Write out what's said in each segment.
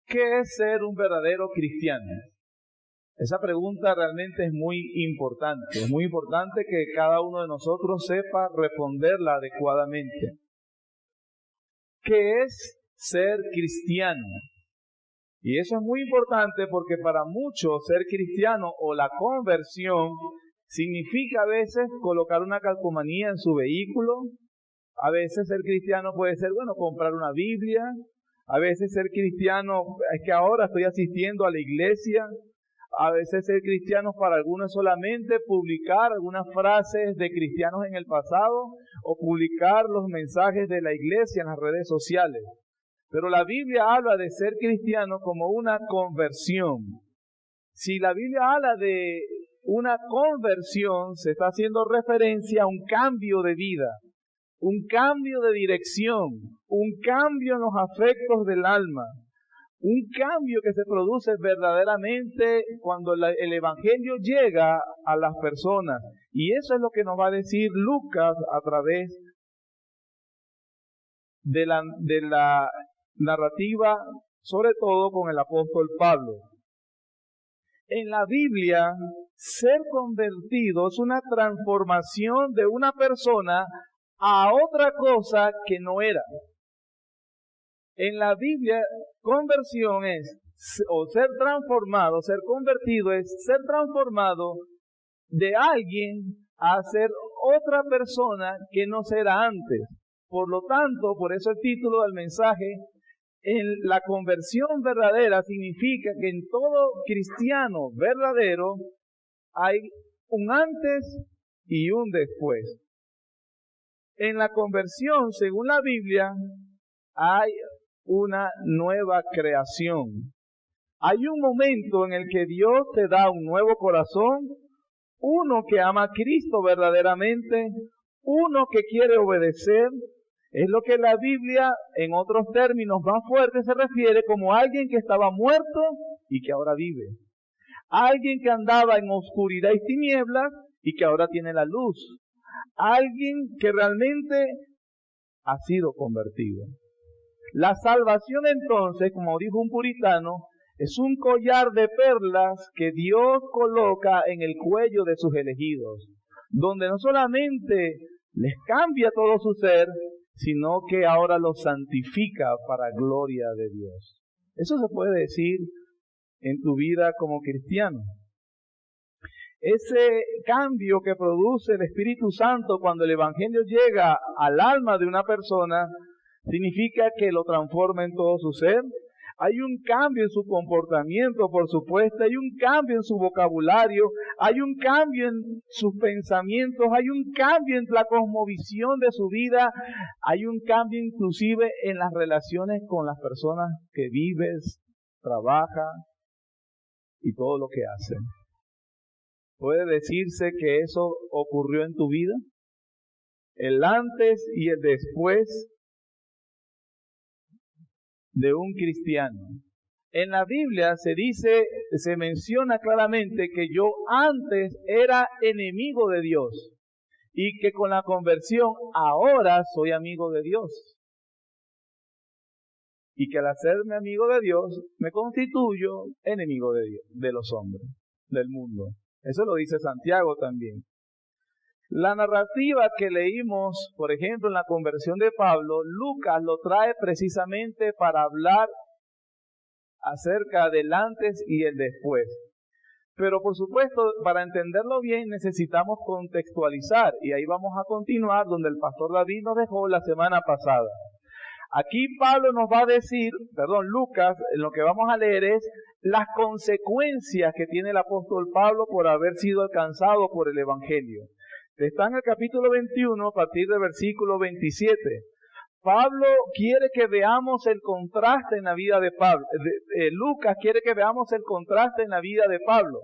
¿Qué es ser un verdadero cristiano? Esa pregunta realmente es muy importante. Es muy importante que cada uno de nosotros sepa responderla adecuadamente. ¿Qué es ser cristiano? Y eso es muy importante porque para muchos ser cristiano o la conversión significa a veces colocar una calcomanía en su vehículo. A veces ser cristiano puede ser, comprar una Biblia. A veces ser cristiano es que ahora estoy asistiendo a la iglesia. A veces ser cristiano para algunos solamente publicar algunas frases de cristianos en el pasado o publicar los mensajes de la iglesia en las redes sociales. Pero la Biblia habla de ser cristiano como una conversión. Si la Biblia habla de una conversión, se está haciendo referencia a un cambio de vida, un cambio de dirección, un cambio en los afectos del alma, un cambio que se produce verdaderamente cuando el Evangelio llega a las personas. Y eso es lo que nos va a decir Lucas a través de la narrativa, sobre todo con el apóstol Pablo. En la Biblia, ser convertido es una transformación de una persona a otra cosa que no era. En la Biblia, conversión es, o ser transformado, ser convertido es ser transformado de alguien a ser otra persona que no será antes. Por lo tanto, por eso el título del mensaje, en la conversión verdadera significa que en todo cristiano verdadero hay un antes y un después. En la conversión, según la Biblia, hay una nueva creación. Hay un momento en el que Dios te da un nuevo corazón, uno que ama a Cristo verdaderamente, uno que quiere obedecer. Es lo que la Biblia, en otros términos más fuertes, se refiere como alguien que estaba muerto y que ahora vive. Alguien que andaba en oscuridad y tinieblas y que ahora tiene la luz. Alguien que realmente ha sido convertido. La salvación entonces, como dijo un puritano, es un collar de perlas que Dios coloca en el cuello de sus elegidos, donde no solamente les cambia todo su ser, sino que ahora los santifica para gloria de Dios. Eso se puede decir en tu vida como cristiano. Ese cambio que produce el Espíritu Santo cuando el Evangelio llega al alma de una persona, significa que lo transforma en todo su ser. Hay un cambio en su comportamiento, por supuesto, hay un cambio en su vocabulario, hay un cambio en sus pensamientos, hay un cambio en la cosmovisión de su vida, hay un cambio inclusive en las relaciones con las personas que vives, trabaja y todo lo que hacen. ¿Puede decirse que eso ocurrió en tu vida? El antes y el después de un cristiano. En la Biblia se menciona claramente que yo antes era enemigo de Dios y que con la conversión ahora soy amigo de Dios. Y que al hacerme amigo de Dios me constituyo enemigo de Dios, de los hombres, del mundo. Eso lo dice Santiago también. La narrativa que leímos, por ejemplo, en la conversión de Pablo, Lucas lo trae precisamente para hablar acerca del antes y el después. Pero por supuesto, para entenderlo bien necesitamos contextualizar, y ahí vamos a continuar donde el pastor David nos dejó la semana pasada. Aquí Lucas, en lo que vamos a leer es las consecuencias que tiene el apóstol Pablo por haber sido alcanzado por el Evangelio. Está en el capítulo 21, a partir del versículo 27. Pablo quiere que veamos el contraste en la vida de Pablo. Lucas quiere que veamos el contraste en la vida de Pablo.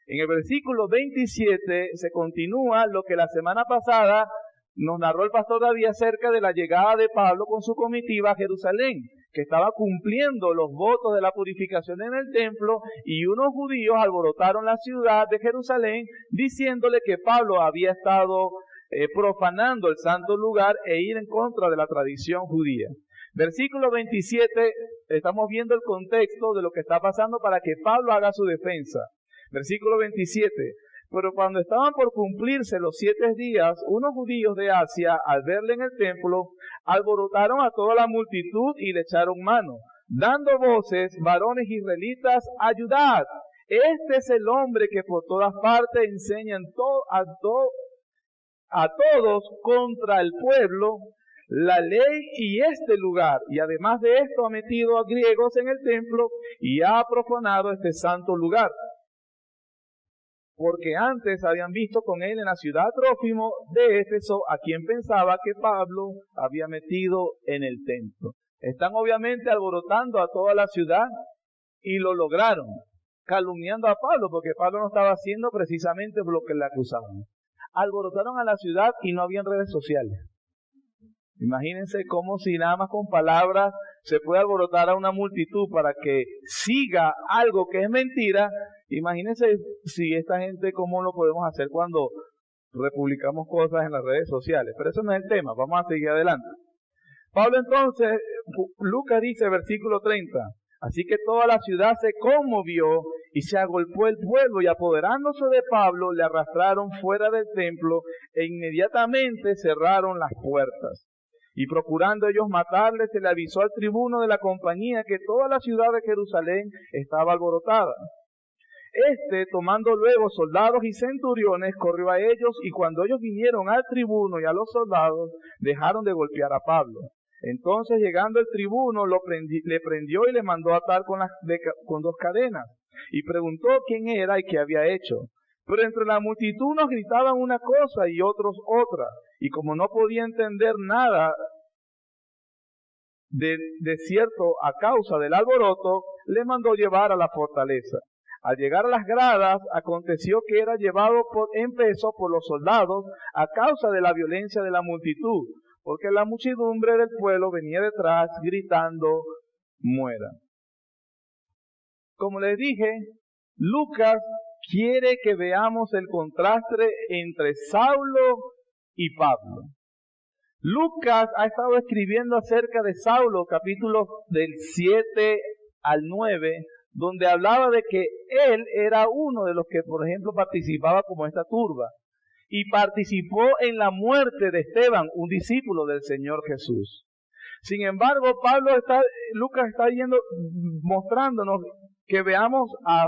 En el versículo 27 se continúa lo que la semana pasada nos narró el pastor David acerca de la llegada de Pablo con su comitiva a Jerusalén, que estaba cumpliendo los votos de la purificación en el templo, y unos judíos alborotaron la ciudad de Jerusalén diciéndole que Pablo había estado profanando el santo lugar e ir en contra de la tradición judía. Versículo 27 estamos viendo el contexto de lo que está pasando para que Pablo haga su defensa. Versículo 27. Pero cuando estaban por cumplirse los 7 días, unos judíos de Asia, al verle en el templo, alborotaron a toda la multitud y le echaron mano, dando voces: varones israelitas, ayudad. Este es el hombre que por todas partes enseña a todos contra el pueblo la ley y este lugar. Y además de esto ha metido a griegos en el templo y ha profanado este santo lugar. Porque antes habían visto con él en la ciudad Trófimo de Éfeso, a quien pensaba que Pablo había metido en el templo. Están obviamente alborotando a toda la ciudad y lo lograron, calumniando a Pablo, porque Pablo no estaba haciendo precisamente lo que le acusaban. Alborotaron a la ciudad y no habían redes sociales. Imagínense cómo si nada más con palabras se puede alborotar a una multitud para que siga algo que es mentira. Imagínense si esta gente, cómo lo podemos hacer cuando republicamos cosas en las redes sociales. Pero eso no es el tema, vamos a seguir adelante. Pablo entonces, Lucas dice, versículo 30, así que toda la ciudad se conmovió y se agolpó el pueblo, y apoderándose de Pablo le arrastraron fuera del templo e inmediatamente cerraron las puertas. Y procurando ellos matarle, se le avisó al tribuno de la compañía que toda la ciudad de Jerusalén estaba alborotada. Tomando luego soldados y centuriones, corrió a ellos, y cuando ellos vinieron al tribuno y a los soldados, dejaron de golpear a Pablo. Entonces, llegando el tribuno, le prendió y le mandó atar con 2 cadenas, y preguntó quién era y qué había hecho. Pero entre la multitud nos gritaban una cosa y otros otra, y como no podía entender nada de cierto a causa del alboroto, le mandó llevar a la fortaleza. Al llegar a las gradas, aconteció que era llevado en peso por los soldados a causa de la violencia de la multitud, porque la muchedumbre del pueblo venía detrás gritando: muera. Como les dije, Lucas quiere que veamos el contraste entre Saulo y Pablo. Lucas ha estado escribiendo acerca de Saulo, capítulos del 7 al 9, donde hablaba de que él era uno de los que, por ejemplo, participaba como esta turba, y participó en la muerte de Esteban, un discípulo del Señor Jesús. Sin embargo, Lucas está mostrándonos que veamos a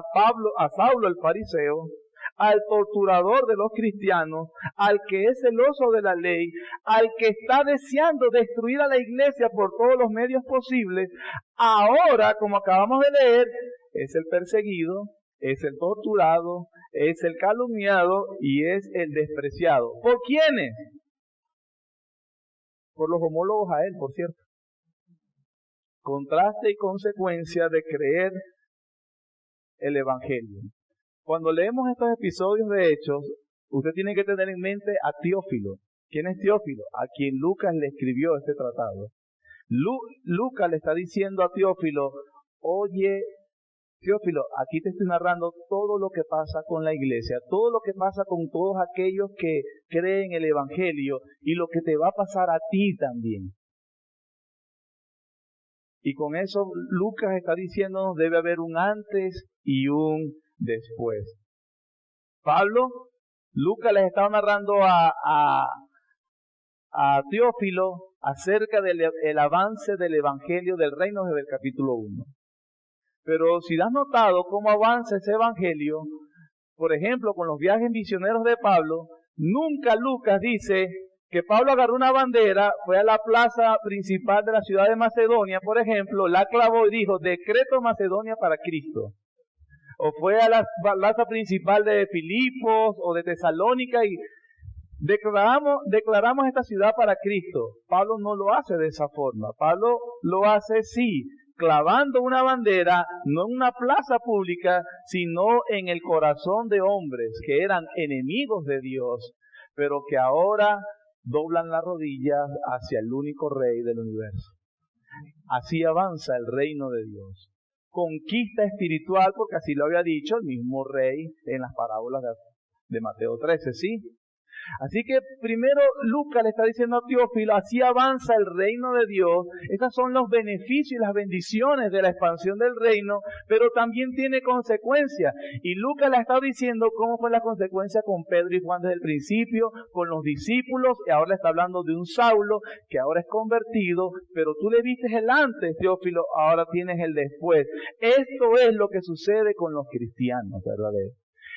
Saulo el fariseo, al torturador de los cristianos, al que es celoso de la ley, al que está deseando destruir a la iglesia por todos los medios posibles. Ahora, como acabamos de leer, es el perseguido, es el torturado, es el calumniado y es el despreciado. ¿Por quiénes? Por los homólogos a él, por cierto. Contraste y consecuencia de creer el Evangelio. Cuando leemos estos episodios de Hechos, usted tiene que tener en mente a Teófilo. ¿Quién es Teófilo? A quien Lucas le escribió este tratado. Lucas le está diciendo a Teófilo: oye, Teófilo, aquí te estoy narrando todo lo que pasa con la iglesia, todo lo que pasa con todos aquellos que creen el Evangelio y lo que te va a pasar a ti también. Y con eso Lucas está diciéndonos debe haber un antes y un después. Lucas les estaba narrando a Teófilo acerca del avance del Evangelio del Reino desde el capítulo 1. Pero si has notado cómo avanza ese Evangelio, por ejemplo, con los viajes misioneros de Pablo, nunca Lucas dice que Pablo agarró una bandera, fue a la plaza principal de la ciudad de Macedonia, por ejemplo, la clavó y dijo: decreto Macedonia para Cristo. O fue a la plaza principal de Filipos o de Tesalónica y declaramos esta ciudad para Cristo. Pablo no lo hace de esa forma. Pablo lo hace, sí, clavando una bandera, no en una plaza pública, sino en el corazón de hombres que eran enemigos de Dios, pero que ahora doblan las rodillas hacia el único Rey del universo. Así avanza el reino de Dios. Conquista espiritual, porque así lo había dicho el mismo Rey en las parábolas de Mateo 13, ¿sí? Así que primero Lucas le está diciendo a Teófilo, así avanza el reino de Dios. Estos son los beneficios y las bendiciones de la expansión del reino, pero también tiene consecuencias. Y Lucas le está diciendo cómo fue la consecuencia con Pedro y Juan desde el principio, con los discípulos, y ahora le está hablando de un Saulo que ahora es convertido, pero tú le viste el antes, Teófilo, ahora tienes el después. Esto es lo que sucede con los cristianos verdaderos.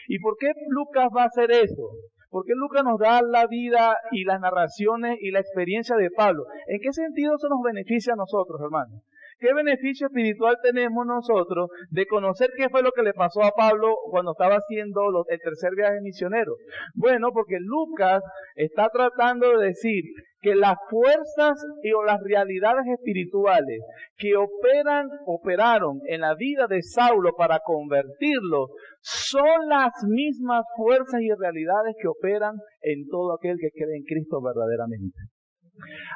¿Y por qué Lucas va a hacer eso? ¿Por qué Lucas nos da la vida y las narraciones y la experiencia de Pablo? ¿En qué sentido eso nos beneficia a nosotros, hermanos? ¿Qué beneficio espiritual tenemos nosotros de conocer qué fue lo que le pasó a Pablo cuando estaba haciendo el tercer viaje misionero? Bueno, porque Lucas está tratando de decir que las fuerzas o las realidades espirituales que operaron en la vida de Saulo para convertirlo, son las mismas fuerzas y realidades que operan en todo aquel que cree en Cristo verdaderamente.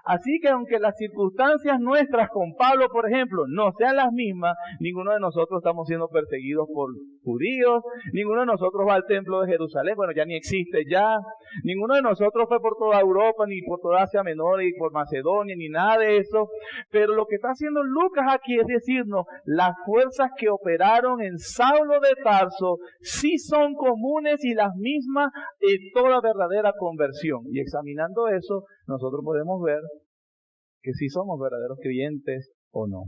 Así que aunque las circunstancias nuestras con Pablo, por ejemplo, no sean las mismas, ninguno de nosotros estamos siendo perseguidos por judíos, ninguno de nosotros va al templo de Jerusalén, bueno, ya ni existe ya, ninguno de nosotros fue por toda Europa, ni por toda Asia Menor, ni por Macedonia, ni nada de eso, pero lo que está haciendo Lucas aquí es decirnos, las fuerzas que operaron en Saulo de Tarso sí son comunes y las mismas en toda verdadera conversión. Y examinando eso, nosotros podemos ver que si somos verdaderos creyentes o no.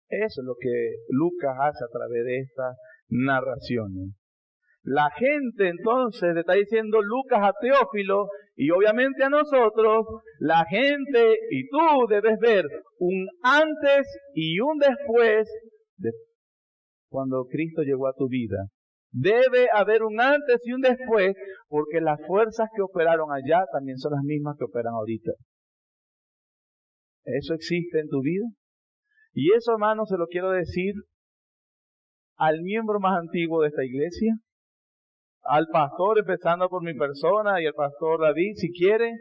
Eso es lo que Lucas hace a través de estas narraciones. La gente entonces le está diciendo Lucas a Teófilo y obviamente a nosotros, la gente y tú debes ver un antes y un después de cuando Cristo llegó a tu vida. Debe haber un antes y un después, porque las fuerzas que operaron allá también son las mismas que operan ahorita. ¿Eso existe en tu vida? Y eso, hermano, se lo quiero decir al miembro más antiguo de esta iglesia, al pastor, empezando por mi persona y al pastor David, si quiere,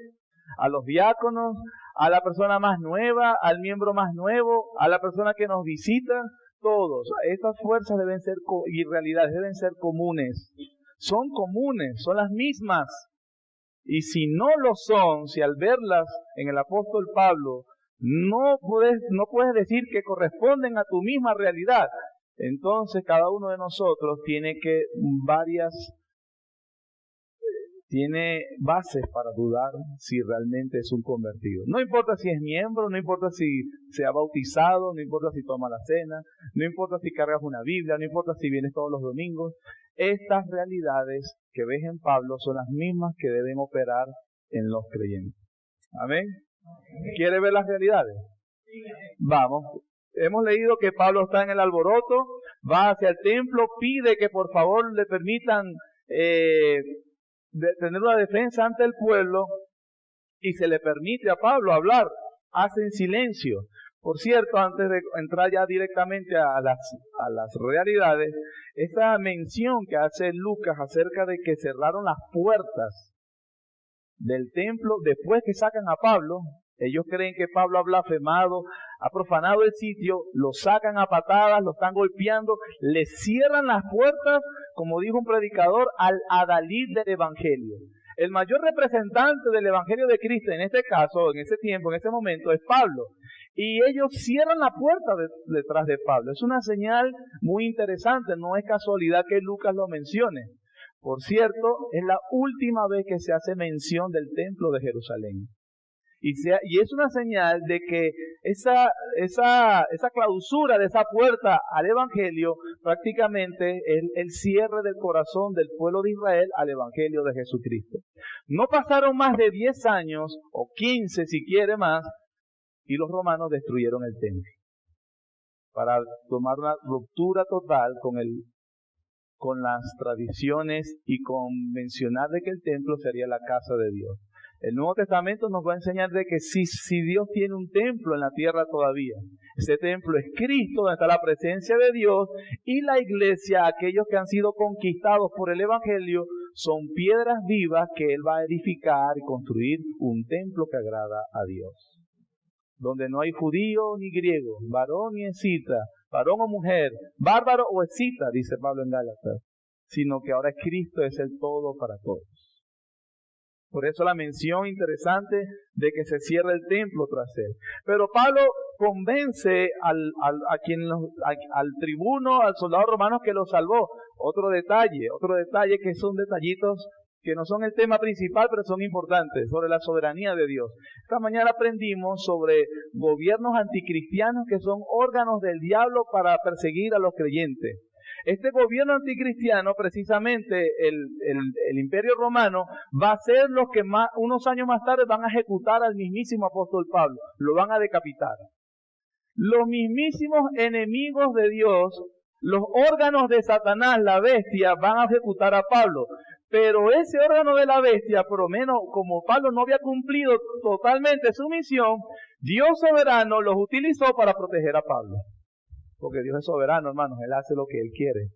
a los diáconos, a la persona más nueva, al miembro más nuevo, a la persona que nos visita. Todos, estas fuerzas deben ser y realidades deben ser comunes. Son comunes, son las mismas. Y si no lo son, si al verlas en el apóstol Pablo no puedes decir que corresponden a tu misma realidad, entonces cada uno de nosotros tiene bases para dudar si realmente es un convertido. No importa si es miembro, no importa si se ha bautizado, no importa si toma la cena, no importa si cargas una Biblia, no importa si vienes todos los domingos. Estas realidades que ves en Pablo son las mismas que deben operar en los creyentes. ¿Amén? ¿Quiere ver las realidades? Vamos. Hemos leído que Pablo está en el alboroto, va hacia el templo, pide que por favor le permitan de tener una defensa ante el pueblo y se le permite a Pablo hablar, hace en silencio. Por cierto, antes de entrar ya directamente a las realidades, esa mención que hace Lucas acerca de que cerraron las puertas del templo después que sacan a Pablo, ellos creen que Pablo ha blasfemado, ha profanado el sitio, lo sacan a patadas, lo están golpeando, le cierran las puertas, como dijo un predicador, al adalid del Evangelio. El mayor representante del Evangelio de Cristo, en este caso, en ese tiempo, en ese momento, es Pablo. Y ellos cierran la puerta detrás de Pablo. Es una señal muy interesante, no es casualidad que Lucas lo mencione. Por cierto, es la última vez que se hace mención del templo de Jerusalén. Y es una señal de que esa clausura de esa puerta al Evangelio prácticamente es el cierre del corazón del pueblo de Israel al Evangelio de Jesucristo. No pasaron más de 10 años, o 15 si quiere más, y los romanos destruyeron el templo para tomar una ruptura total con las tradiciones y con mencionar de que el templo sería la casa de Dios. El Nuevo Testamento nos va a enseñar de que si Dios tiene un templo en la tierra todavía, ese templo es Cristo, donde está la presencia de Dios, y la iglesia, aquellos que han sido conquistados por el Evangelio, son piedras vivas que Él va a edificar y construir un templo que agrada a Dios. Donde no hay judío ni griego, varón ni escita, varón o mujer, bárbaro o escita, dice Pablo en Gálatas, sino que ahora Cristo es el todo para todos. Por eso la mención interesante de que se cierre el templo tras él. Pero Pablo convence al tribuno, al soldado romano que lo salvó. Otro detalle que son detallitos que no son el tema principal, pero son importantes, sobre la soberanía de Dios. Esta mañana aprendimos sobre gobiernos anticristianos que son órganos del diablo para perseguir a los creyentes. Este gobierno anticristiano, precisamente el Imperio Romano, va a ser los que unos años más tarde van a ejecutar al mismísimo apóstol Pablo, lo van a decapitar. Los mismísimos enemigos de Dios, los órganos de Satanás, la bestia, van a ejecutar a Pablo. Pero ese órgano de la bestia, por lo menos como Pablo no había cumplido totalmente su misión, Dios soberano los utilizó para proteger a Pablo. Porque Dios es soberano, hermanos, Él hace lo que Él quiere.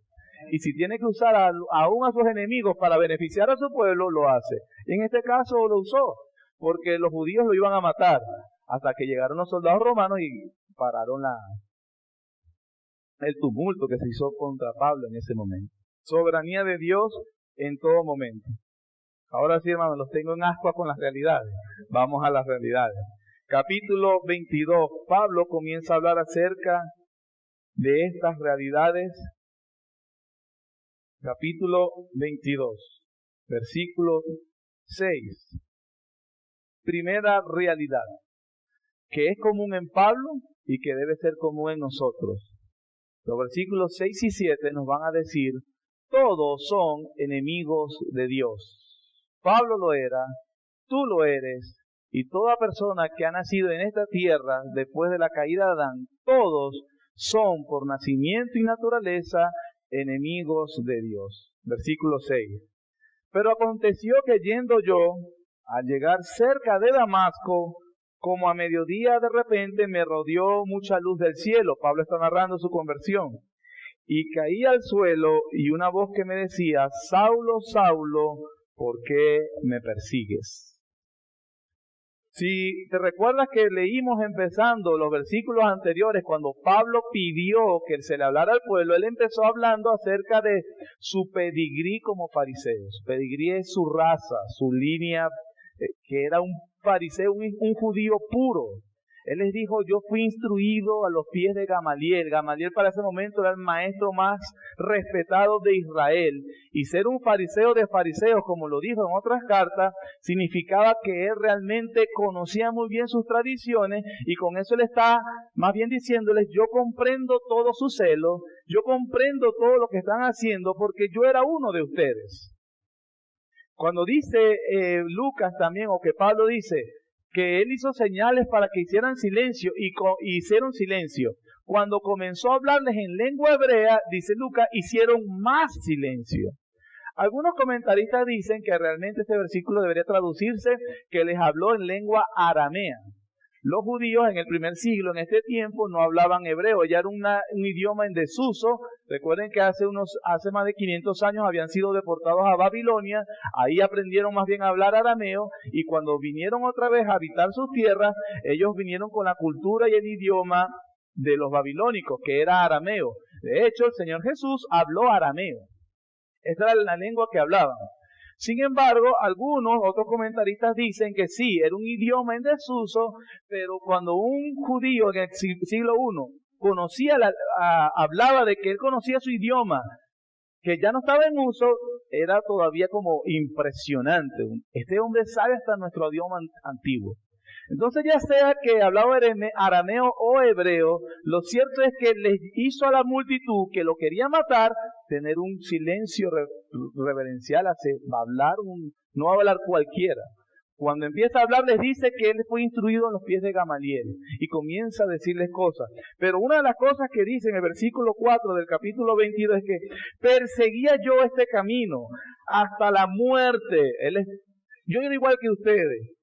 Y si tiene que usar aún a sus enemigos para beneficiar a su pueblo, lo hace. Y en este caso lo usó, porque los judíos lo iban a matar, hasta que llegaron los soldados romanos y pararon el tumulto que se hizo contra Pablo en ese momento. Soberanía de Dios en todo momento. Ahora sí, hermanos, los tengo en ascuas con las realidades. Vamos a las realidades. Capítulo 22. Pablo comienza a hablar acerca de estas realidades. Capítulo 22, versículo 6. Primera realidad, que es común en Pablo y que debe ser común en nosotros. Los versículos 6 y 7 nos van a decir: todos son enemigos de Dios. Pablo lo era, tú lo eres, y toda persona que ha nacido en esta tierra después de la caída de Adán, todos son por nacimiento y naturaleza enemigos de Dios. Versículo 6. Pero aconteció que yendo yo, al llegar cerca de Damasco, como a mediodía de repente me rodeó mucha luz del cielo. Pablo está narrando su conversión. Y caí al suelo y una voz que me decía: Saulo, Saulo, ¿por qué me persigues? Si te recuerdas que leímos empezando los versículos anteriores, cuando Pablo pidió que se le hablara al pueblo, él empezó hablando acerca de su pedigrí como fariseo. Su pedigrí es su raza, su línea, que era un fariseo, un judío puro. Él les dijo: yo fui instruido a los pies de Gamaliel. Gamaliel para ese momento era el maestro más respetado de Israel. Y ser un fariseo de fariseos, como lo dijo en otras cartas, significaba que él realmente conocía muy bien sus tradiciones, y con eso él está más bien diciéndoles: yo comprendo todo su celo, yo comprendo todo lo que están haciendo, porque yo era uno de ustedes. Cuando dice Lucas también, o que Pablo dice, que él hizo señales para que hicieran silencio, y hicieron silencio. Cuando comenzó a hablarles en lengua hebrea, dice Lucas, hicieron más silencio. Algunos comentaristas dicen que realmente este versículo debería traducirse que les habló en lengua aramea. Los judíos en el primer siglo, en este tiempo, no hablaban hebreo, ya era un idioma en desuso. Recuerden que hace más de 500 años habían sido deportados a Babilonia, ahí aprendieron más bien a hablar arameo, y cuando vinieron otra vez a habitar sus tierras, ellos vinieron con la cultura y el idioma de los babilónicos, que era arameo. De hecho, el Señor Jesús habló arameo. Esta era la lengua que hablaban. Sin embargo, otros comentaristas dicen que sí, era un idioma en desuso, pero cuando un judío en el siglo I hablaba de que él conocía su idioma, que ya no estaba en uso, era todavía como impresionante. Este hombre sabe hasta nuestro idioma antiguo. Entonces, ya sea que hablaba arameo o hebreo, lo cierto es que les hizo a la multitud que lo quería matar tener un silencio reverencial, no hablar cualquiera. Cuando empieza a hablar, les dice que él fue instruido en los pies de Gamaliel, y comienza a decirles cosas. Pero una de las cosas que dice en el versículo 4 del capítulo 22 es que perseguía yo este camino hasta la muerte. Yo era igual que ustedes,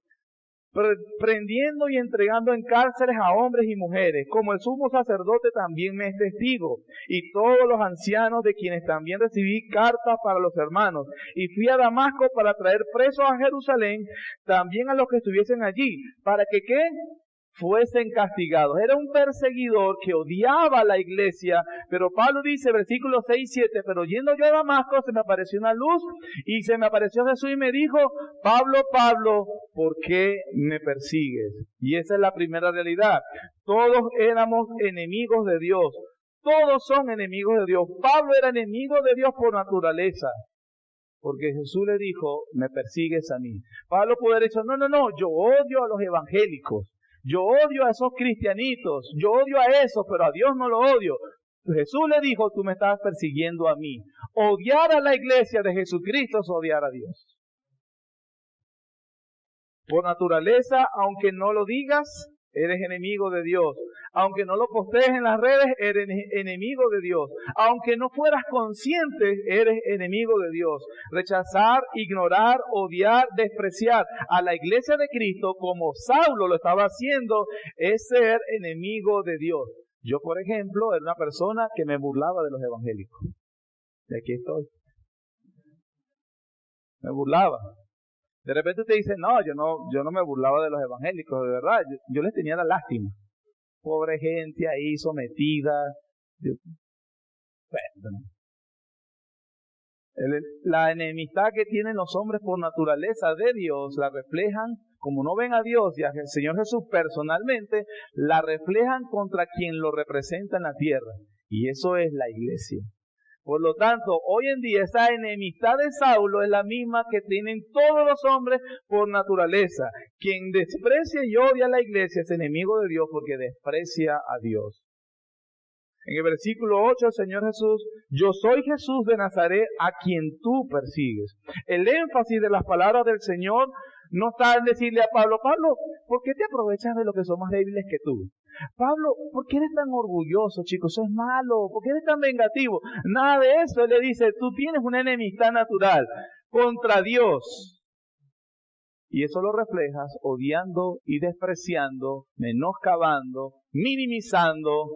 prendiendo y entregando en cárceles a hombres y mujeres, como el sumo sacerdote también me es testigo, y todos los ancianos, de quienes también recibí cartas para los hermanos, y fui a Damasco para traer presos a Jerusalén, también a los que estuviesen allí, para que ¿qué? fuesen castigados. Era un perseguidor que odiaba a la iglesia, pero Pablo dice, versículos 6 y 7, pero yendo yo a Damasco, se me apareció una luz, y se me apareció Jesús y me dijo, Pablo, Pablo, ¿por qué me persigues? Y esa es la primera realidad. Todos éramos enemigos de Dios. Todos son enemigos de Dios. Pablo era enemigo de Dios por naturaleza, porque Jesús le dijo, me persigues a mí. Pablo pudo haber dicho, no, yo odio a los evangélicos. Yo odio a esos cristianitos, yo odio a esos, pero a Dios no lo odio. Jesús le dijo, tú me estás persiguiendo a mí. Odiar a la iglesia de Jesucristo es odiar a Dios. Por naturaleza, aunque no lo digas, eres enemigo de Dios. Aunque no lo postees en las redes, eres enemigo de Dios. Aunque no fueras consciente, eres enemigo de Dios. Rechazar, ignorar, odiar, despreciar a la iglesia de Cristo, como Saulo lo estaba haciendo, es ser enemigo de Dios. Yo, por ejemplo, era una persona que me burlaba de los evangélicos. Y aquí estoy. Me burlaba. De repente usted dice, no, yo no me burlaba de los evangélicos, de verdad. Yo les tenía la lástima. Pobre gente ahí sometida. La enemistad que tienen los hombres por naturaleza de Dios la reflejan, como no ven a Dios y al Señor Jesús personalmente, la reflejan contra quien lo representa en la tierra. Y eso es la iglesia. Por lo tanto, hoy en día esa enemistad de Saulo es la misma que tienen todos los hombres por naturaleza. Quien desprecia y odia a la iglesia es enemigo de Dios porque desprecia a Dios. En el versículo 8, el Señor Jesús, yo soy Jesús de Nazaret a quien tú persigues. El énfasis de las palabras del Señor no está en decirle a Pablo, Pablo, ¿por qué te aprovechas de los que son más débiles que tú? Pablo, ¿por qué eres tan orgulloso, chicos? Eso es malo. ¿Por qué eres tan vengativo? Nada de eso. Él le dice, tú tienes una enemistad natural contra Dios. Y eso lo reflejas odiando y despreciando, menoscabando, minimizando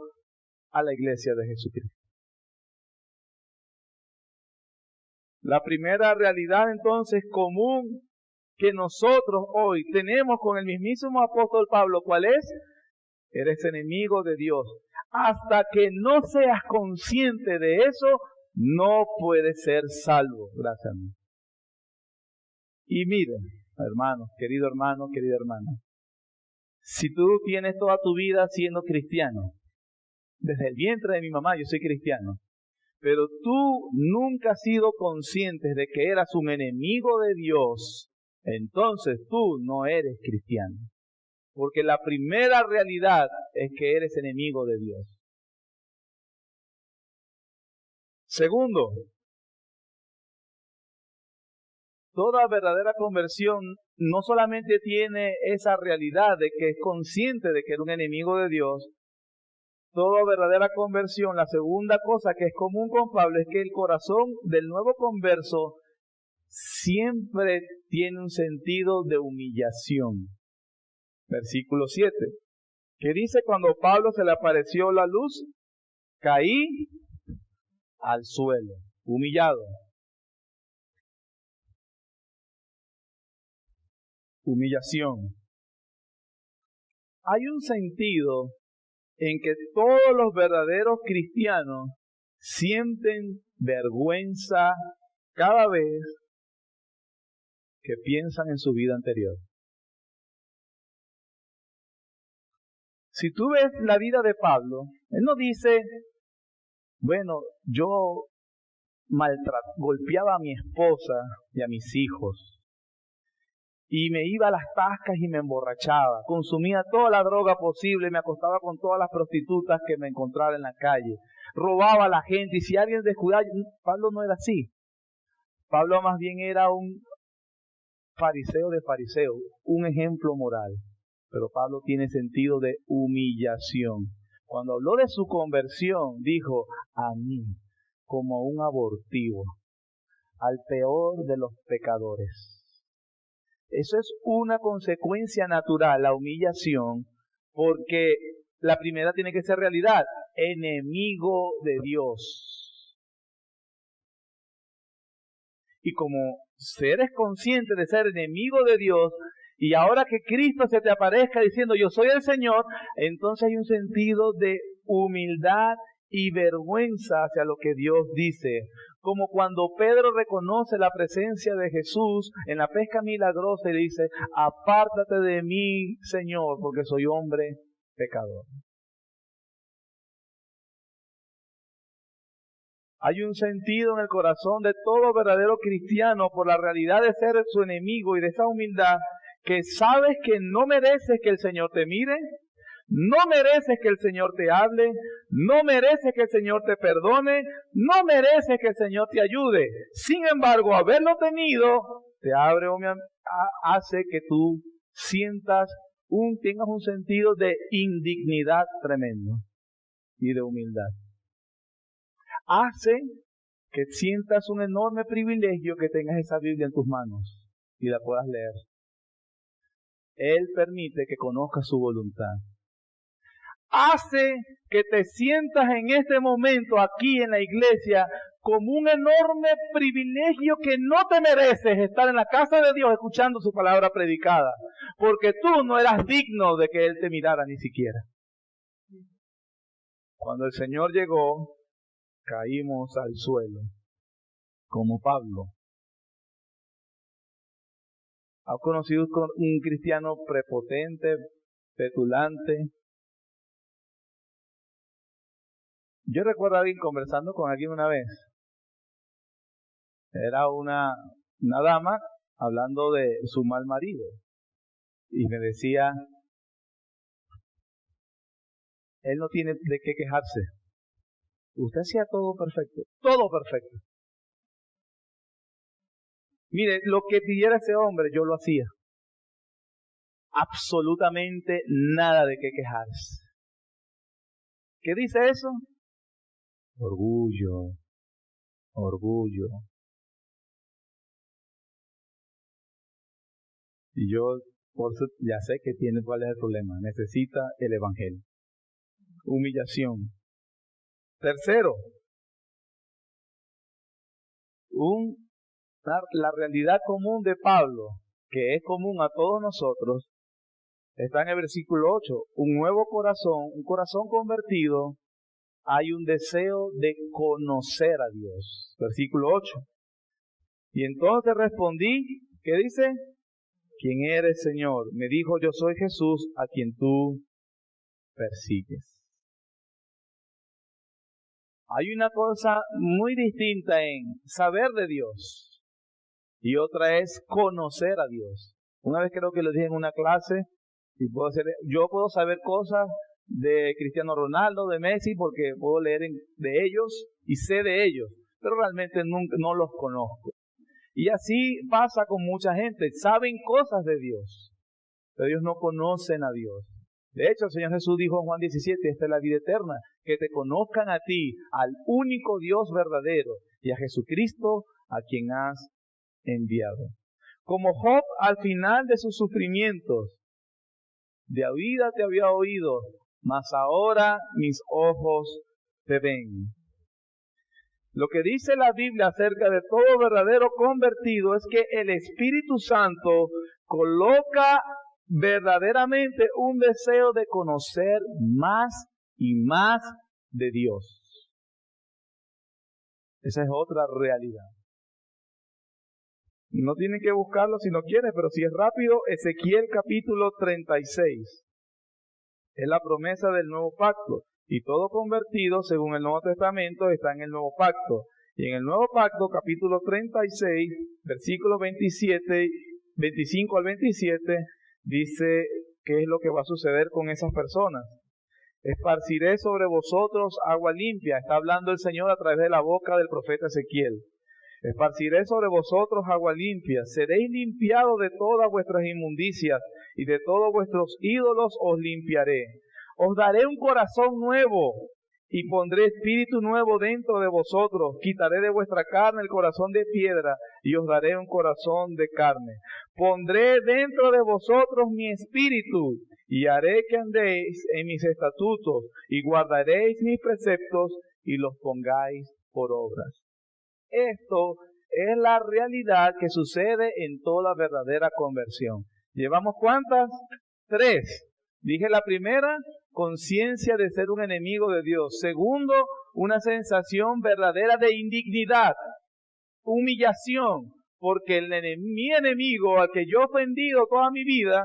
a la iglesia de Jesucristo. La primera realidad entonces común que nosotros hoy tenemos con el mismísimo apóstol Pablo, ¿cuál es? Eres enemigo de Dios. Hasta que no seas consciente de eso, no puedes ser salvo. Gracias a mí. Y miren, hermano, querida hermana, si tú tienes toda tu vida siendo cristiano, desde el vientre de mi mamá yo soy cristiano, pero tú nunca has sido consciente de que eras un enemigo de Dios, entonces tú no eres cristiano. Porque la primera realidad es que eres enemigo de Dios. Segundo, toda verdadera conversión no solamente tiene esa realidad de que es consciente de que era un enemigo de Dios. Toda verdadera conversión, la segunda cosa que es común con Pablo es que el corazón del nuevo converso siempre tiene un sentido de humillación. Versículo 7, que dice, cuando Pablo se le apareció la luz, caí al suelo, humillado. Humillación. Hay un sentido en que todos los verdaderos cristianos sienten vergüenza cada vez que piensan en su vida anterior. Si tú ves la vida de Pablo, él no dice, bueno, yo golpeaba a mi esposa y a mis hijos, y me iba a las tascas y me emborrachaba, consumía toda la droga posible, me acostaba con todas las prostitutas que me encontrara en la calle, robaba a la gente, y si alguien descuidaba, Pablo no era así. Pablo más bien era un fariseo de fariseos, un ejemplo moral. Pero Pablo tiene sentido de humillación. Cuando habló de su conversión, dijo, a mí, como un abortivo, al peor de los pecadores. Eso es una consecuencia natural, la humillación, porque la primera tiene que ser realidad, enemigo de Dios. Y como eres consciente de ser enemigo de Dios, y ahora que Cristo se te aparezca diciendo yo soy el Señor, entonces hay un sentido de humildad y vergüenza hacia lo que Dios dice. Como cuando Pedro reconoce la presencia de Jesús en la pesca milagrosa y le dice, apártate de mí, Señor, porque soy hombre pecador. Hay un sentido en el corazón de todo verdadero cristiano por la realidad de ser su enemigo y de esa humildad, que sabes que no mereces que el Señor te mire, no mereces que el Señor te hable, no mereces que el Señor te perdone, no mereces que el Señor te ayude. Sin embargo, haberlo tenido te abre, hace que tú tengas un sentido de indignidad tremendo y de humildad. Hace que sientas un enorme privilegio que tengas esa Biblia en tus manos y la puedas leer. Él permite que conozcas su voluntad. Hace que te sientas en este momento aquí en la iglesia como un enorme privilegio que no te mereces estar en la casa de Dios escuchando su palabra predicada, porque tú no eras digno de que Él te mirara ni siquiera. Cuando el Señor llegó, caímos al suelo, como Pablo. ¿Has conocido un cristiano prepotente, petulante? Yo recuerdo a alguien conversando con alguien una vez. Era una dama hablando de su mal marido. Y me decía, él no tiene de qué quejarse. Usted hacía todo perfecto, todo perfecto. Mire, lo que pidiera ese hombre, yo lo hacía. Absolutamente nada de qué quejarse. ¿Qué dice eso? Orgullo, orgullo. Y yo, por eso, ya sé que tiene cuál es el problema. Necesita el Evangelio. Humillación. Tercero, la realidad común de Pablo, que es común a todos nosotros, está en el versículo 8. Un nuevo corazón, un corazón convertido, hay un deseo de conocer a Dios. Versículo 8. Y entonces respondí, ¿qué dice? ¿Quién eres, Señor? Me dijo, yo soy Jesús, a quien tú persigues. Hay una cosa muy distinta en saber de Dios y otra es conocer a Dios. Una vez creo que lo dije en una clase, y yo puedo saber cosas de Cristiano Ronaldo, de Messi, porque puedo leer de ellos y sé de ellos, pero realmente no los conozco. Y así pasa con mucha gente, saben cosas de Dios, pero ellos no conocen a Dios. De hecho, el Señor Jesús dijo en Juan 17, esta es la vida eterna, que te conozcan a ti, al único Dios verdadero, y a Jesucristo, a quien has enviado. Como Job al final de sus sufrimientos, de oída te había oído, mas ahora mis ojos te ven. Lo que dice la Biblia acerca de todo verdadero convertido es que el Espíritu Santo coloca verdaderamente un deseo de conocer más y más de Dios. Esa es otra realidad. No tienen que buscarlo si no quieren, pero si es rápido, Ezequiel capítulo 36. Es la promesa del nuevo pacto. Y todo convertido, según el Nuevo Testamento, está en el nuevo pacto. Y en el nuevo pacto, capítulo 36, versículos 25 al 27, dice qué es lo que va a suceder con esas personas. Esparciré sobre vosotros agua limpia. Está hablando el Señor a través de la boca del profeta Ezequiel. Esparciré sobre vosotros agua limpia. Seréis limpiados de todas vuestras inmundicias y de todos vuestros ídolos os limpiaré. Os daré un corazón nuevo y pondré espíritu nuevo dentro de vosotros. Quitaré de vuestra carne el corazón de piedra y os daré un corazón de carne. Pondré dentro de vosotros mi espíritu y haré que andéis en mis estatutos y guardaréis mis preceptos y los pongáis por obras. Esto es la realidad que sucede en toda verdadera conversión. ¿Llevamos cuántas? 3. Dije la primera, conciencia de ser un enemigo de Dios. Segundo, una sensación verdadera de indignidad, humillación, porque mi enemigo, al que yo he ofendido toda mi vida,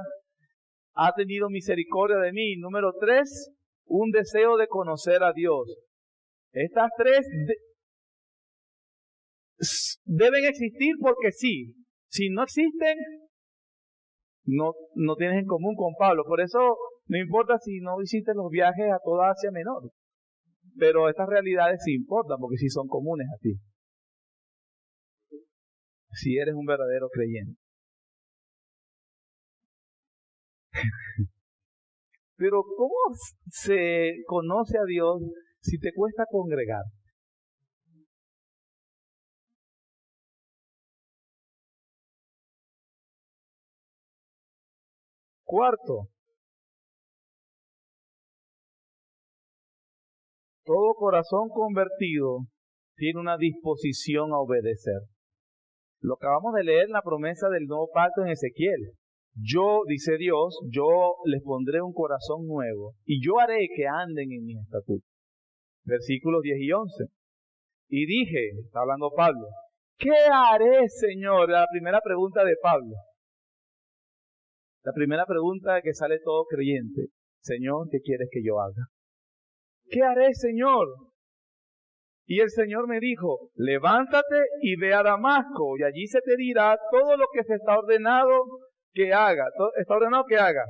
ha tenido misericordia de mí. Número 3, un deseo de conocer a Dios. Estas 3 deben existir porque sí. Si no existen, no tienes en común con Pablo. Por eso no importa si no hiciste los viajes a toda Asia Menor. Pero estas realidades sí importan porque sí son comunes a ti. Si eres un verdadero creyente. Pero ¿cómo se conoce a Dios si te cuesta congregar? Cuarto, todo corazón convertido tiene una disposición a obedecer. Lo acabamos de leer en la promesa del nuevo pacto en Ezequiel. Yo, dice Dios, yo les pondré un corazón nuevo y yo haré que anden en mis estatutos. Versículos 10 y 11. Y dije, está hablando Pablo, ¿qué haré, Señor? La primera pregunta de Pablo. La primera pregunta que sale todo creyente. Señor, ¿qué quieres que yo haga? ¿Qué haré, Señor? Y el Señor me dijo, levántate y ve a Damasco, y allí se te dirá todo lo que se está ordenado que haga. Está ordenado que haga.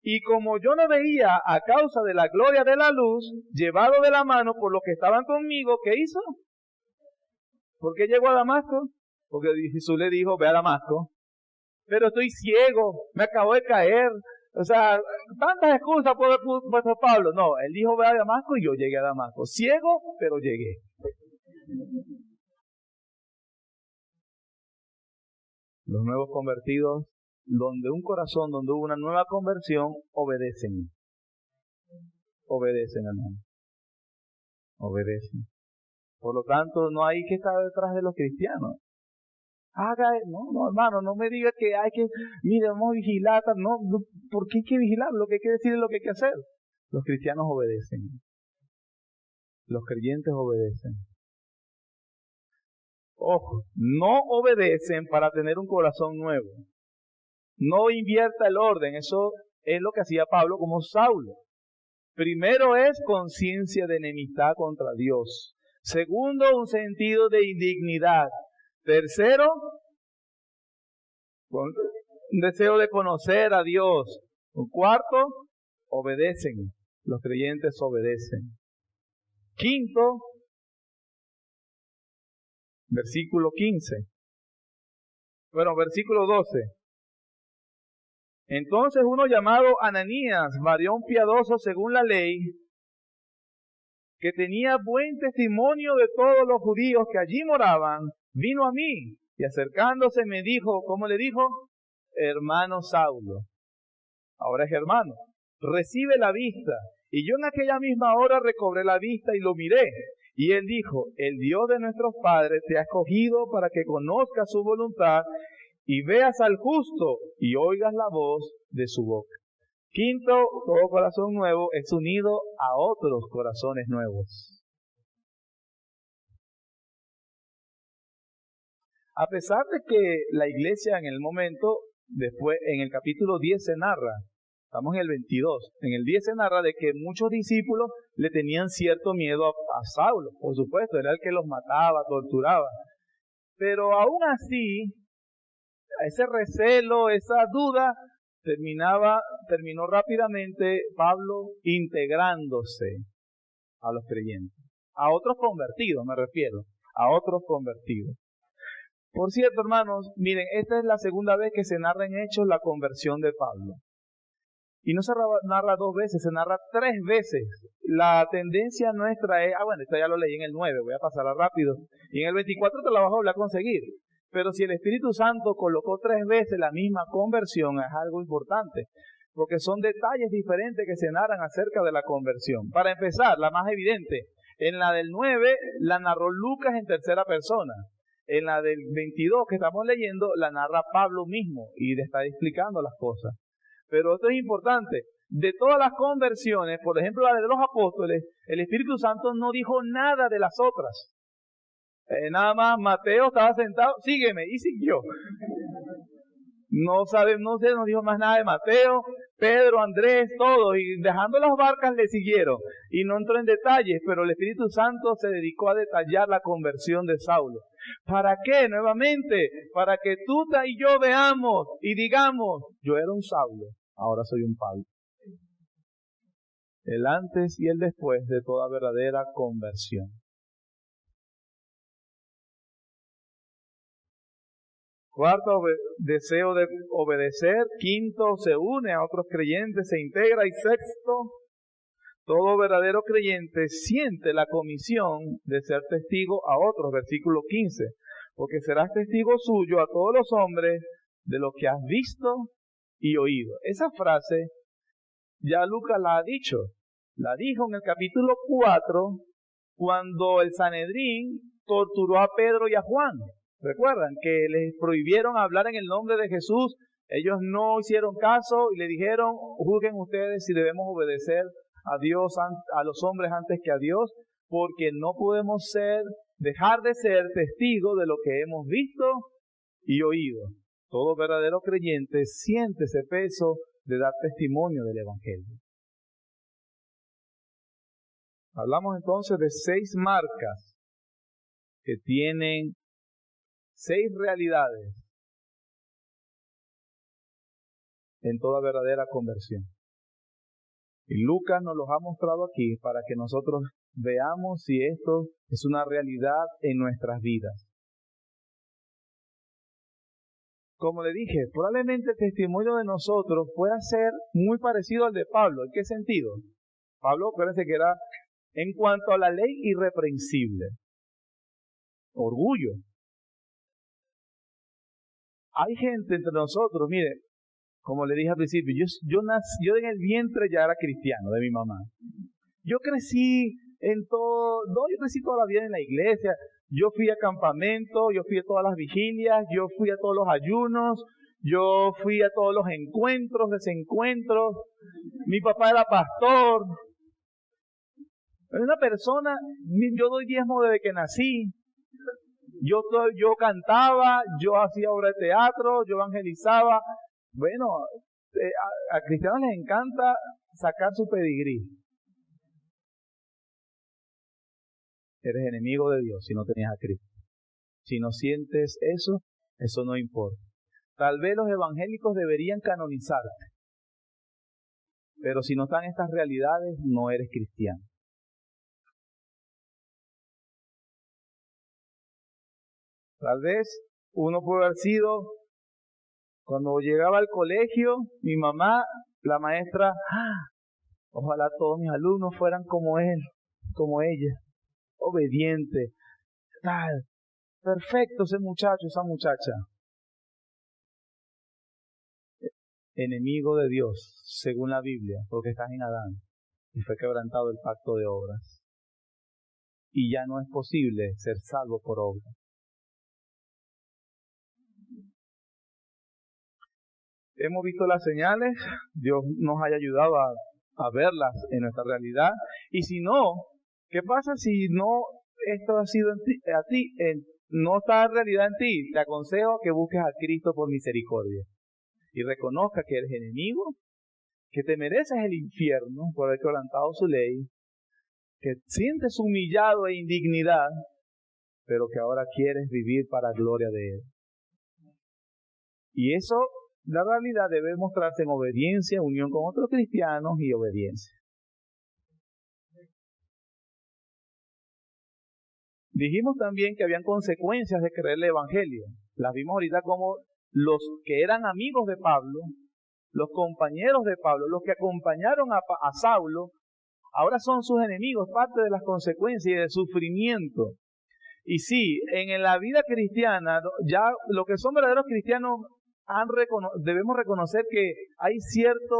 Y como yo no veía a causa de la gloria de la luz, llevado de la mano por los que estaban conmigo, ¿qué hizo? ¿Por qué llegó a Damasco? Porque Jesús le dijo, ve a Damasco. Pero estoy ciego, me acabo de caer. O sea, tantas excusas puesto Pablo. No, él dijo, ve a Damasco y yo llegué a Damasco. Ciego, pero llegué. Los nuevos convertidos, donde un corazón, donde hubo una nueva conversión, obedecen. Obedecen, hermano. Obedecen. Por lo tanto, no hay que estar detrás de los cristianos. No, hermano, no me diga que hay que, mire, vamos a vigilar, no, ¿por qué hay que vigilar? Lo que hay que decir es lo que hay que hacer. Los cristianos obedecen. Los creyentes obedecen. Ojo, no obedecen para tener un corazón nuevo. No invierta el orden, eso es lo que hacía Pablo como Saulo. Primero es conciencia de enemistad contra Dios. Segundo, un sentido de indignidad. Tercero, un deseo de conocer a Dios. Cuarto, obedecen. Los creyentes obedecen. Quinto, versículo 15. Bueno, versículo 12. Entonces uno llamado Ananías, varón piadoso según la ley, que tenía buen testimonio de todos los judíos que allí moraban, vino a mí y acercándose me dijo, ¿cómo le dijo? Hermano Saulo. Ahora es hermano. Recibe la vista. Y yo en aquella misma hora recobré la vista y lo miré. Y él dijo, el Dios de nuestros padres te ha escogido para que conozcas su voluntad y veas al justo y oigas la voz de su boca. Quinto, todo corazón nuevo es unido a otros corazones nuevos. A pesar de que la iglesia en el momento, después en el capítulo 10 se narra, estamos en el 22, en el 10 se narra de que muchos discípulos le tenían cierto miedo a Saulo, por supuesto, era el que los mataba, torturaba. Pero aún así, ese recelo, esa duda, terminó rápidamente Pablo integrándose a los creyentes. A otros convertidos me refiero, a otros convertidos. Por cierto, hermanos, miren, esta es la segunda vez que se narra en Hechos la conversión de Pablo. Y no se narra 2 veces, se narra 3 veces. La tendencia nuestra es, bueno, esto ya lo leí en el 9, voy a pasarla rápido. Y en el 24 te la vas a volver a conseguir. Pero si el Espíritu Santo colocó 3 veces la misma conversión, es algo importante. Porque son detalles diferentes que se narran acerca de la conversión. Para empezar, la más evidente, en la del 9 la narró Lucas en tercera persona. En la del 22 que estamos leyendo, la narra Pablo mismo y le está explicando las cosas. Pero esto es importante. De todas las conversiones, por ejemplo la de los apóstoles, el Espíritu Santo no dijo nada de las otras. Nada más Mateo estaba sentado, sígueme, y siguió. No nos dijo más nada de Mateo, Pedro, Andrés, todos, y dejando las barcas le siguieron. Y no entró en detalles, pero el Espíritu Santo se dedicó a detallar la conversión de Saulo. ¿Para qué? Nuevamente, para que tú y yo veamos y digamos, yo era un Saulo, ahora soy un Pablo. El antes y el después de toda verdadera conversión. Cuarto, deseo de obedecer. Quinto, se une a otros creyentes, se integra. Y sexto, todo verdadero creyente siente la comisión de ser testigo a otros. Versículo 15. Porque serás testigo suyo a todos los hombres de lo que has visto y oído. Esa frase ya Lucas la ha dicho. La dijo en el capítulo 4, cuando el Sanedrín torturó a Pedro y a Juan. ¿Recuerdan? Que les prohibieron hablar en el nombre de Jesús. Ellos no hicieron caso y le dijeron, juzguen ustedes si debemos obedecer a Dios, a los hombres antes que a Dios, porque no podemos dejar de ser testigos de lo que hemos visto y oído. Todo verdadero creyente siente ese peso de dar testimonio del Evangelio. Hablamos entonces de 6 marcas que tienen 6 realidades en toda verdadera conversión. Y Lucas nos los ha mostrado aquí para que nosotros veamos si esto es una realidad en nuestras vidas. Como le dije, probablemente el testimonio de nosotros pueda ser muy parecido al de Pablo. ¿En qué sentido? Pablo, acuérdense que era en cuanto a la ley irreprensible. Orgullo. Hay gente entre nosotros, mire, como le dije al principio, yo en el vientre ya era cristiano de mi mamá. Yo crecí yo crecí toda la vida en la iglesia. Yo fui a campamento, yo fui a todas las vigilias, yo fui a todos los ayunos, yo fui a todos los encuentros, desencuentros. Mi papá era pastor. Es una persona, yo doy diezmo desde que nací. Yo cantaba, yo hacía obra de teatro, yo evangelizaba. Bueno, a cristianos les encanta sacar su pedigrí. Eres enemigo de Dios si no tenías a Cristo. Si no sientes eso, eso no importa. Tal vez los evangélicos deberían canonizarte. Pero si no están estas realidades, no eres cristiano. Tal vez uno puede haber sido, cuando llegaba al colegio, mi mamá, la maestra, ojalá todos mis alumnos fueran como él, como ella, obediente, tal, perfecto ese muchacho, esa muchacha. Enemigo de Dios, según la Biblia, porque estás en Adán, y fue quebrantado el pacto de obras. Y ya no es posible ser salvo por obras. Hemos visto las señales, Dios nos haya ayudado a verlas en nuestra realidad. Y si no, ¿qué pasa si no esto ha sido no está en realidad en ti? Te aconsejo que busques a Cristo por misericordia y reconozca que eres enemigo, que te mereces el infierno por haber quebrantado su ley, que sientes humillado e indignidad, pero que ahora quieres vivir para gloria de Él. Y eso, la realidad debe mostrarse en obediencia, unión con otros cristianos y obediencia. Dijimos también que habían consecuencias de creer el Evangelio. Las vimos ahorita como los que eran amigos de Pablo, los compañeros de Pablo, los que acompañaron a Saulo, ahora son sus enemigos, parte de las consecuencias y del sufrimiento. Y sí, en la vida cristiana, ya los que son verdaderos cristianos debemos reconocer que hay cierta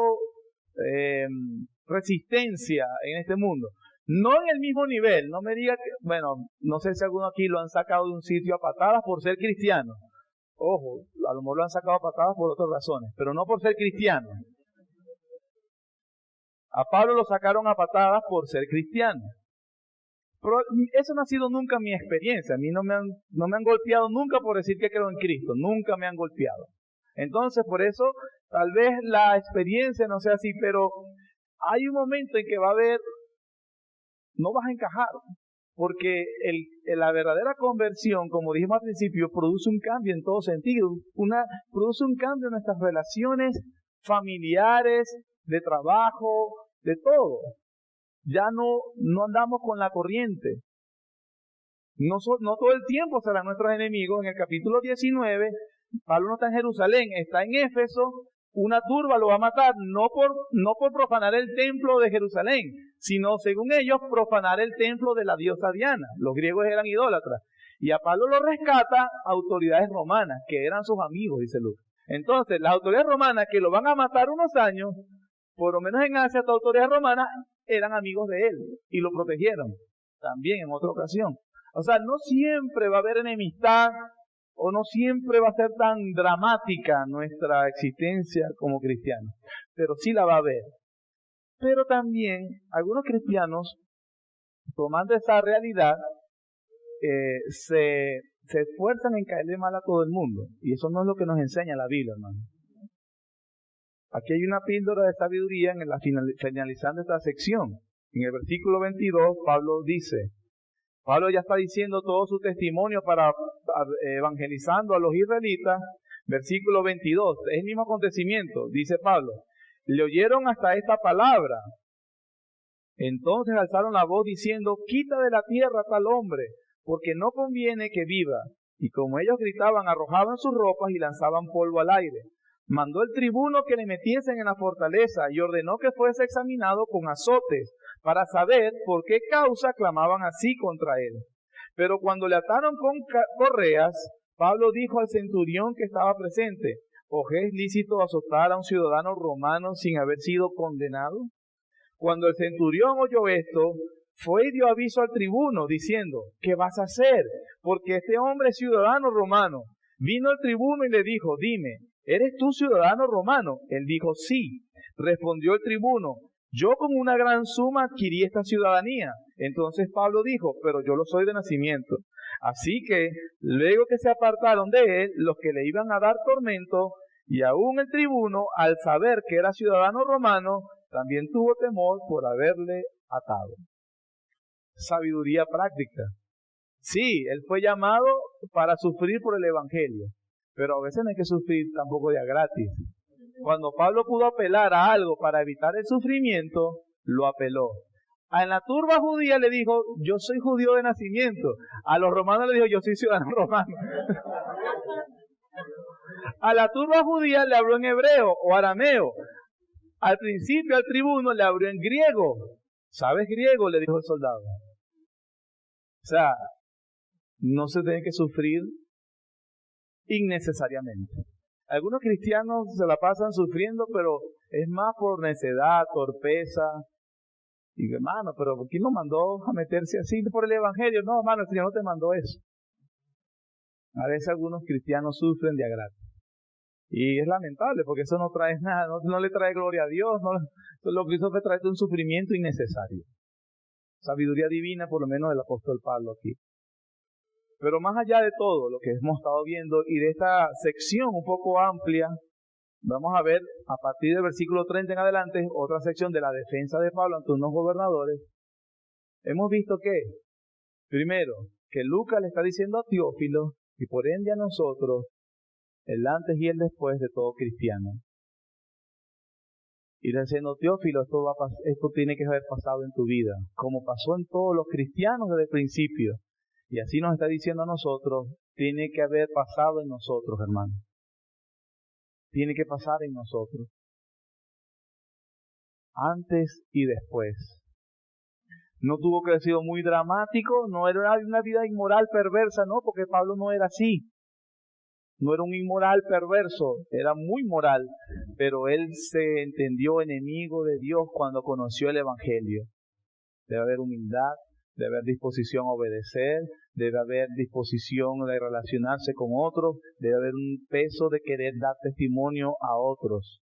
resistencia en este mundo. No en el mismo nivel, no me diga que, bueno, no sé si alguno aquí lo han sacado de un sitio a patadas por ser cristiano. Ojo, a lo mejor lo han sacado a patadas por otras razones, pero no por ser cristiano. A Pablo lo sacaron a patadas por ser cristiano. Pero eso no ha sido nunca mi experiencia. A mí no me han golpeado nunca por decir que creo en Cristo. Nunca me han golpeado. Entonces, por eso, tal vez la experiencia no sea así, pero hay un momento en que va a haber, no vas a encajar. Porque la verdadera conversión, como dijimos al principio, produce un cambio en todo sentido. Produce un cambio en nuestras relaciones familiares, de trabajo, de todo. Ya no andamos con la corriente. No todo el tiempo serán nuestros enemigos. En el capítulo 19, Pablo no está en Jerusalén, está en Éfeso. Una turba lo va a matar, no por profanar el templo de Jerusalén, sino, según ellos, profanar el templo de la diosa Diana. Los griegos eran idólatras. Y a Pablo lo rescata autoridades romanas, que eran sus amigos, dice Lucas. Entonces, las autoridades romanas que lo van a matar unos años, por lo menos en Asia, estas autoridades romanas eran amigos de él y lo protegieron también en otra ocasión. O sea, no siempre va a haber enemistad o no siempre va a ser tan dramática nuestra existencia como cristianos, pero sí la va a haber. Pero también algunos cristianos, tomando esa realidad, se esfuerzan en caerle mal a todo el mundo, y eso no es lo que nos enseña la Biblia, hermano. Aquí hay una píldora de sabiduría finalizando esta sección. En el versículo 22, Pablo ya está diciendo todo su testimonio evangelizando a los israelitas. Versículo 22, es el mismo acontecimiento, dice Pablo. Le oyeron hasta esta palabra. Entonces alzaron la voz diciendo, quita de la tierra a tal hombre, porque no conviene que viva. Y como ellos gritaban, arrojaban sus ropas y lanzaban polvo al aire. Mandó el tribuno que le metiesen en la fortaleza y ordenó que fuese examinado con azotes para saber por qué causa clamaban así contra él. Pero cuando le ataron con correas, Pablo dijo al centurión que estaba presente, ¿os es lícito azotar a un ciudadano romano sin haber sido condenado? Cuando el centurión oyó esto, fue y dio aviso al tribuno diciendo, ¿qué vas a hacer? Porque este hombre es ciudadano romano. Vino el tribuno y le dijo, dime, ¿eres tú ciudadano romano? Él dijo, sí. Respondió el tribuno, yo con una gran suma adquirí esta ciudadanía. Entonces Pablo dijo, pero yo lo soy de nacimiento. Así que, luego que se apartaron de él, los que le iban a dar tormento, y aún el tribuno, al saber que era ciudadano romano, también tuvo temor por haberle atado. Sabiduría práctica. Sí, él fue llamado para sufrir por el evangelio, pero a veces no hay que sufrir tampoco de a gratis. Cuando Pablo pudo apelar a algo para evitar el sufrimiento, lo apeló. A la turba judía le dijo, yo soy judío de nacimiento. A los romanos le dijo, yo soy ciudadano romano. A la turba judía le habló en hebreo o arameo. Al principio al tribuno le habló en griego. ¿Sabes griego?, le dijo el soldado. O sea, no se tiene que sufrir innecesariamente. Algunos cristianos se la pasan sufriendo, pero es más por necedad, torpeza. Y hermano, pero ¿quién nos mandó a meterse así por el evangelio? No, hermano, el Señor no te mandó eso. A veces algunos cristianos sufren de a gratis. Y es lamentable, porque eso no trae nada, no le trae gloria a Dios, lo que hizo fue traerte un sufrimiento innecesario. Sabiduría divina, por lo menos del apóstol Pablo aquí. Pero más allá de todo lo que hemos estado viendo y de esta sección un poco amplia, vamos a ver a partir del versículo 30 en adelante otra sección de la defensa de Pablo ante unos gobernadores. Hemos visto que, primero, que Lucas le está diciendo a Teófilo y por ende a nosotros el antes y el después de todo cristiano. Y le diciendo, Teófilo, esto tiene que haber pasado en tu vida, como pasó en todos los cristianos desde el principio. Y así nos está diciendo a nosotros, tiene que haber pasado en nosotros, hermano. Tiene que pasar en nosotros. Antes y después. No tuvo que haber sido muy dramático, no era una vida inmoral perversa, no, porque Pablo no era así. No era un inmoral perverso, era muy moral, pero él se entendió enemigo de Dios cuando conoció el Evangelio. debe haber humildad, debe haber disposición a obedecer, debe haber disposición de relacionarse con otros, debe haber un peso de querer dar testimonio a otros.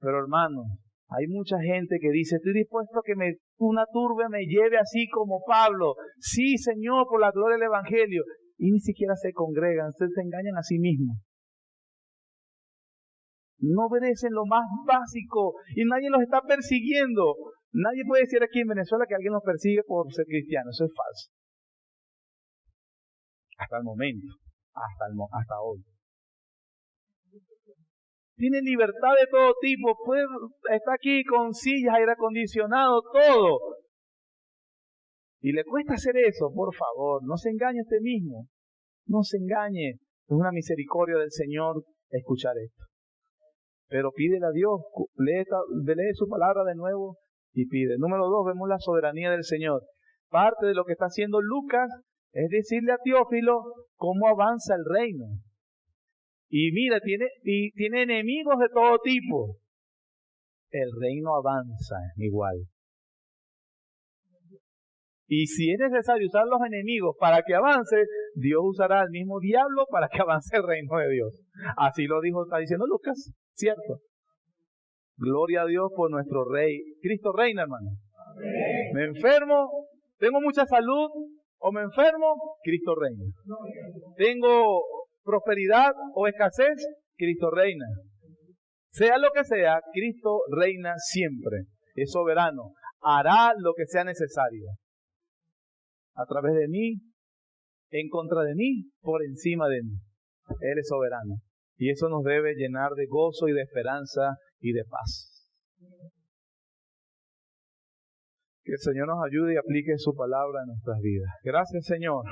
Pero hermanos, hay mucha gente que dice, estoy dispuesto a que una turba me lleve así como Pablo. Sí, Señor, por la gloria del Evangelio. Y ni siquiera se congregan, se engañan a sí mismos. No obedecen lo más básico y nadie los está persiguiendo. Nadie puede decir aquí en Venezuela que alguien nos persigue por ser cristiano. Eso es falso. Hasta el momento, hasta hoy. Tiene libertad de todo tipo, está aquí con sillas, aire acondicionado, todo. Y le cuesta hacer eso, por favor, no se engañe a usted mismo. No se engañe. Es una misericordia del Señor escuchar esto. Pero pídele a Dios, lee su palabra de nuevo y pide. Número 2, vemos la soberanía del Señor. Parte de lo que está haciendo Lucas es decirle a Teófilo cómo avanza el reino. Y mira, tiene enemigos de todo tipo. El reino avanza igual. Y si es necesario usar los enemigos para que avance, Dios usará al mismo diablo para que avance el reino de Dios. Así lo está diciendo Lucas, ¿cierto? Gloria a Dios por nuestro Rey. Cristo reina, hermano. Amén. Me enfermo, tengo mucha salud o me enfermo, Cristo reina. Tengo prosperidad o escasez, Cristo reina. Sea lo que sea, Cristo reina siempre. Es soberano. Hará lo que sea necesario. A través de mí, en contra de mí, por encima de mí. Él es soberano. Y eso nos debe llenar de gozo y de esperanza y de paz. Que el Señor nos ayude y aplique su palabra en nuestras vidas. Gracias, Señor.